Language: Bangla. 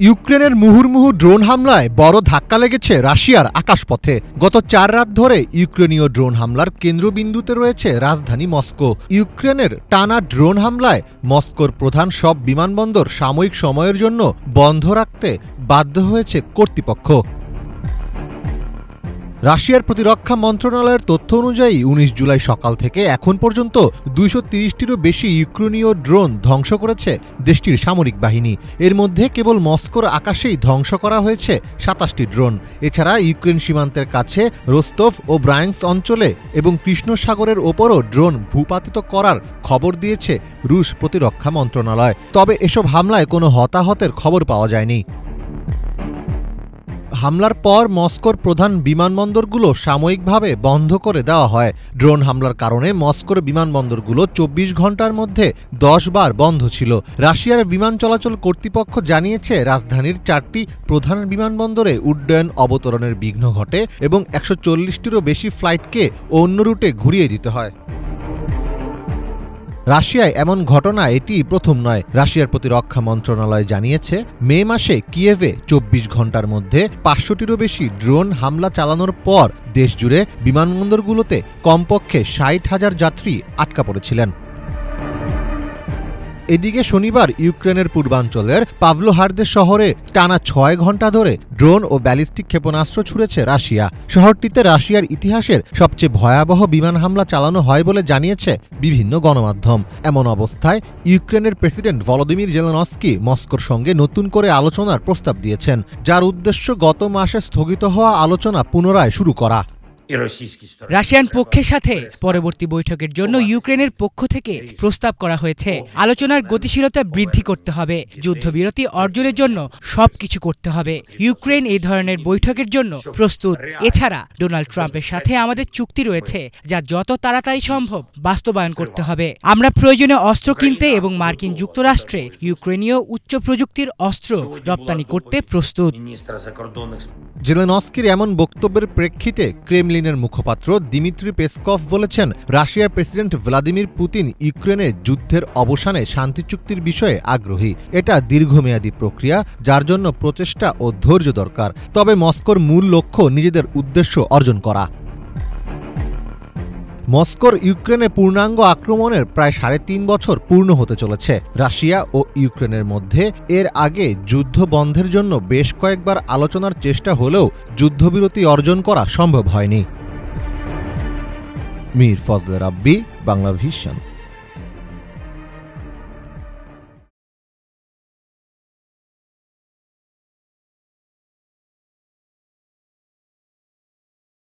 ইউক্রেনের মুহুর্মুহু ড্রোন হামলায় বড় ধাক্কা লেগেছে রাশিয়ার আকাশপথে। গত 4 রাত ধরে ইউক্রেনীয় ড্রোন হামলার কেন্দ্রবিন্দুতে রয়েছে রাজধানী মস্কো। ইউক্রেনের টানা ড্রোন হামলায় মস্কোর প্রধান সব বিমানবন্দর সাময়িক সময়ের জন্য বন্ধ রাখতে বাধ্য হয়েছে কর্তৃপক্ষ। রাশিয়ার প্রতিরক্ষা মন্ত্রণালয়ের তথ্য অনুযায়ী 19 জুলাই সকাল থেকে এখন পর্যন্ত 230টিরও বেশি ইউক্রেনীয় ড্রোন ধ্বংস করেছে দেশটির সামরিক বাহিনী। এর মধ্যে কেবল মস্কোর আকাশেই ধ্বংস করা হয়েছে 27টি ড্রোন। এছাড়া ইউক্রেন সীমান্তের কাছে রোস্তভ ও ব্রায়ান্স্ক অঞ্চলে এবং কৃষ্ণ সাগরের ওপরও ড্রোন ভূপাতিত করার খবর দিয়েছে রুশ প্রতিরক্ষা মন্ত্রণালয়। তবে এসব হামলায় কোনো হতাহতের খবর পাওয়া যায়নি। হামলার পর মস্কোর প্রধান বিমানবন্দরগুলো সাময়িকভাবে বন্ধ করে দেওয়া হয়। ড্রোন হামলার কারণে মস্কোর বিমানবন্দরগুলো 24 ঘন্টার মধ্যে 10 বার বন্ধ ছিল। রাশিয়ার বিমান চলাচল কর্তৃপক্ষ জানিয়েছে রাজধানীর 4টি প্রধান বিমানবন্দরে উড্ডয়ন অবতরণের বিঘ্ন ঘটে এবং 140টিরও বেশি ফ্লাইটকে অন্য রুটে ঘুরিয়ে দিতে হয়। রাশিয়ায় এমন ঘটনা এটি প্রথম নয়। রাশিয়ার প্রতিরক্ষা মন্ত্রণালয় জানিয়েছে মে মাসে কিয়েভে 24 ঘন্টার মধ্যে 500টিরও বেশি ড্রোন হামলা চালানোর পর দেশজুড়ে বিমানবন্দরগুলোতে কমপক্ষে 60,000 যাত্রী আটকা পড়েছিলেন। এদিকে শনিবার ইউক্রেনের পূর্বাঞ্চলের পাভলোহারদে শহরে টানা 6 ঘন্টা ধরে ড্রোন ও ব্যালিস্টিক ক্ষেপণাস্ত্র ছুড়েছে রাশিয়া। শহরটিতে রাশিয়ার ইতিহাসের সবচেয়ে ভয়াবহ বিমান হামলা চালানো হয় বলে জানিয়েছে বিভিন্ন গণমাধ্যম। এমন অবস্থায় ইউক্রেনের প্রেসিডেন্ট ভলোদিমির জেলেনস্কি মস্কোর সঙ্গে নতুন করে আলোচনার প্রস্তাব দিয়েছেন, যার উদ্দেশ্য গত মাসে স্থগিত হওয়া আলোচনা পুনরায় শুরু করা। রাশিয়ান পক্ষের সাথে পরবর্তী বৈঠকের জন্য ইউক্রেনের পক্ষ থেকে প্রস্তাব করা হয়েছে। আলোচনার গতিশীলতা বৃদ্ধি করতে হবে, যুদ্ধবিরতি অর্জনের জন্য সবকিছু করতে হবে। ইউক্রেন এই ধরনের বৈঠকের জন্য প্রস্তুত। এছাড়া ডোনাল্ড ট্রাম্পের সাথে আমাদের চুক্তি রয়েছে, যা যত তাড়াতাড়ি সম্ভব বাস্তবায়ন করতে হবে। আমরা প্রয়োজনীয় অস্ত্র কিনতে এবং মার্কিন যুক্তরাষ্ট্রে ইউক্রেনীয় উচ্চ প্রযুক্তির অস্ত্র রপ্তানি করতে প্রস্তুত। জেলেনস্কির এমন বক্তব্যের প্রেক্ষিতে ক্রেমলিনের মুখপাত্র দিমিত্রি পেসকভ বলেছেন, রাশিয়ার প্রেসিডেন্ট ভ্লাদিমির পুতিন ইউক্রেনে যুদ্ধের অবসানে শান্তি চুক্তির বিষয়ে আগ্রহী। এটা দীর্ঘমেয়াদী প্রক্রিয়া, যার জন্য প্রচেষ্টা ও ধৈর্য দরকার। তবে মস্কোর মূল লক্ষ্য নিজেদের উদ্দেশ্য অর্জন করা। মস্কোর ইউক্রেনে পূর্ণাঙ্গ আক্রমণের প্রায় 3.5 বছর পূর্ণ হতে চলেছে। রাশিয়া ও ইউক্রেনের মধ্যে এর আগে যুদ্ধ বন্ধের জন্য বেশ কয়েকবার আলোচনার চেষ্টা হলেও যুদ্ধবিরতি অর্জন করা সম্ভব হয়নি। মীর ফজলে রাব্বি, বাংলা ভিশন।